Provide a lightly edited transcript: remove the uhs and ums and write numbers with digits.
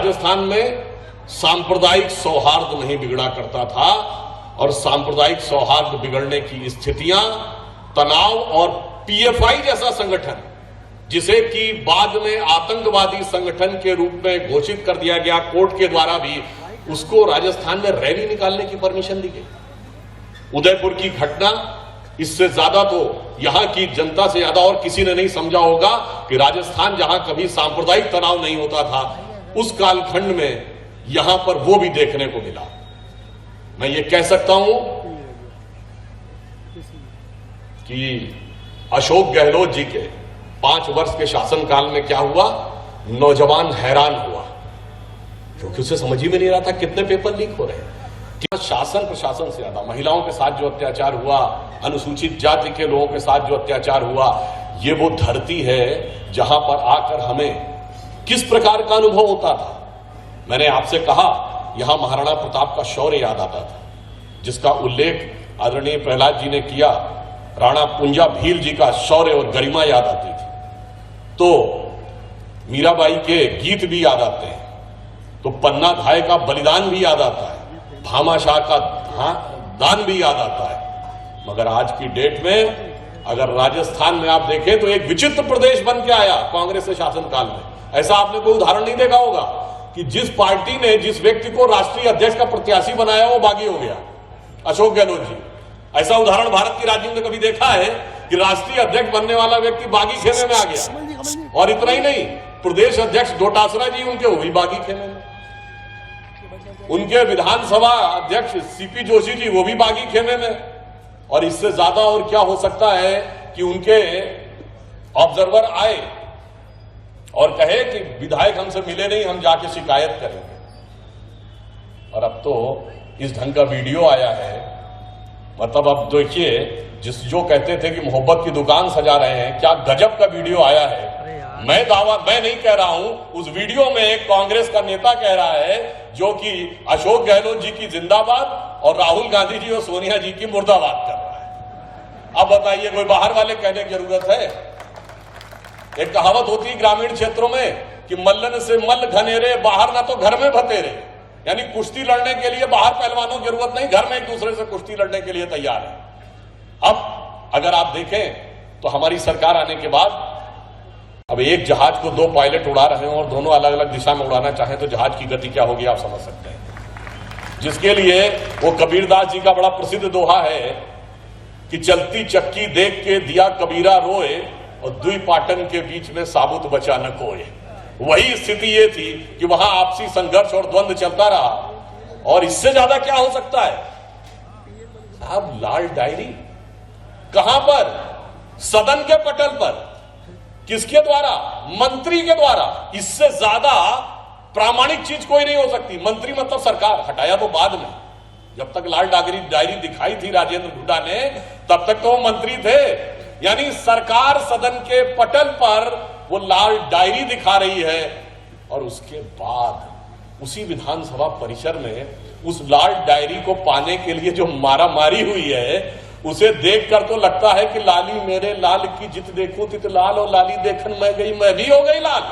राजस्थान में सांप्रदायिक सौहार्द नहीं बिगड़ा करता था और सांप्रदायिक सौहार्द बिगड़ने की स्थितियां तनाव और पीएफआई जैसा संगठन, जिसे कि बाद में आतंकवादी संगठन के रूप में घोषित कर दिया गया कोर्ट के द्वारा भी, उसको राजस्थान में रैली निकालने की परमिशन दी गई। उदयपुर की घटना, इससे ज्यादा तो यहां की जनता से ज्यादा और किसी ने नहीं समझा होगा कि राजस्थान जहां कभी सांप्रदायिक तनाव नहीं होता था, उस कालखंड में यहां पर वो भी देखने को मिला। मैं ये कह सकता हूं कि अशोक गहलोत जी के 5 वर्ष के शासनकाल में क्या हुआ, नौजवान हैरान हुआ क्योंकि उसे समझ ही में नहीं रहा था कितने पेपर लीक हो रहे हैं। क्या शासन प्रशासन से ज्यादा महिलाओं के साथ जो अत्याचार हुआ, अनुसूचित जाति के लोगों के साथ जो अत्याचार हुआ, ये वो धरती है जहां पर आकर हमें किस प्रकार का अनुभव होता था। मैंने आपसे कहा यहां महाराणा प्रताप का शौर्य याद आता था, जिसका उल्लेख आदरणीय प्रहलाद जी ने किया। राणा पुंजा भील जी का शौर्य और गरिमा याद आती थी, तो मीराबाई के गीत भी याद आते हैं, तो पन्ना धाय का बलिदान भी याद आता है, भामाशाह का दान भी याद आता है। मगर आज की डेट में अगर राजस्थान में आप देखें तो एक विचित्र प्रदेश बन के आया कांग्रेस के शासनकाल में। ऐसा आपने कोई उदाहरण नहीं देखा होगा कि जिस पार्टी ने जिस व्यक्ति को राष्ट्रीय अध्यक्ष का प्रत्याशी बनाया वो बागी हो गया, अशोक गहलोत जी। ऐसा उदाहरण भारत की राजनीति में कभी देखा है कि राष्ट्रीय अध्यक्ष बनने वाला व्यक्ति बागी खेमे में आ गया? और इतना ही नहीं, प्रदेश अध्यक्ष डोटासरा जी उनके वो भी बागी खेमे में, उनके विधानसभा अध्यक्ष सीपी जोशी जी वो भी बागी खेमे में। और इससे ज्यादा और क्या हो सकता है कि उनके ऑब्जर्वर आए और कहे कि विधायक हमसे मिले नहीं, हम जाके शिकायत करेंगे। और अब तो इस ढंग का वीडियो आया है, मतलब अब देखिए, जो कहते थे कि मोहब्बत की दुकान सजा रहे हैं, क्या गजब का वीडियो आया है। मैं नहीं कह रहा हूं, उस वीडियो में एक कांग्रेस का नेता कह रहा है जो कि अशोक गहलोत जी की जिंदाबाद और राहुल गांधी जी और सोनिया जी की मुर्दाबाद कर रहा है। अब बताइए, कोई बाहर वाले कहने की जरूरत है? एक कहावत होती है ग्रामीण क्षेत्रों में कि मल्लन से मल्ल घनेरे, बाहर ना तो घर में भतेरे। यानी कुश्ती लड़ने के लिए बाहर पहलवानों की जरूरत नहीं, घर में एक दूसरे से कुश्ती लड़ने के लिए तैयार है। अब अगर आप देखें तो हमारी सरकार आने के बाद अब एक जहाज को 2 पायलट उड़ा रहे हैं और दोनों अलग अलग दिशा में उड़ाना चाहें तो जहाज की गति क्या होगी आप समझ सकते हैं। जिसके लिए वो कबीरदास जी का बड़ा प्रसिद्ध दोहा है कि चलती चक्की देख के दिया कबीरा रोए और दुई पाटन के बीच में साबुत बचा न कोए। वही स्थिति ये थी कि वहां आपसी संघर्ष और द्वंद्व चलता रहा। और इससे ज्यादा क्या हो सकता है साहब? लाल डायरी कहां पर? सदन के पटल पर। किसके द्वारा? मंत्री के द्वारा। इससे ज्यादा प्रामाणिक चीज कोई नहीं हो सकती। मंत्री मतलब सरकार, हटाया तो बाद में। जब तक लाल डायरी दिखाई थी राजेंद्र हुड्डा ने, तब तक तो वो मंत्री थे। यानी सरकार सदन के पटल पर वो लाल डायरी दिखा रही है और उसके बाद उसी विधानसभा परिसर में उस लाल डायरी को पाने के लिए जो मारामारी हुई है, उसे देखकर तो लगता है कि लाली मेरे लाल की जित देखूं तित लाल, और लाली देखन मैं गई मैं भी हो गई लाल।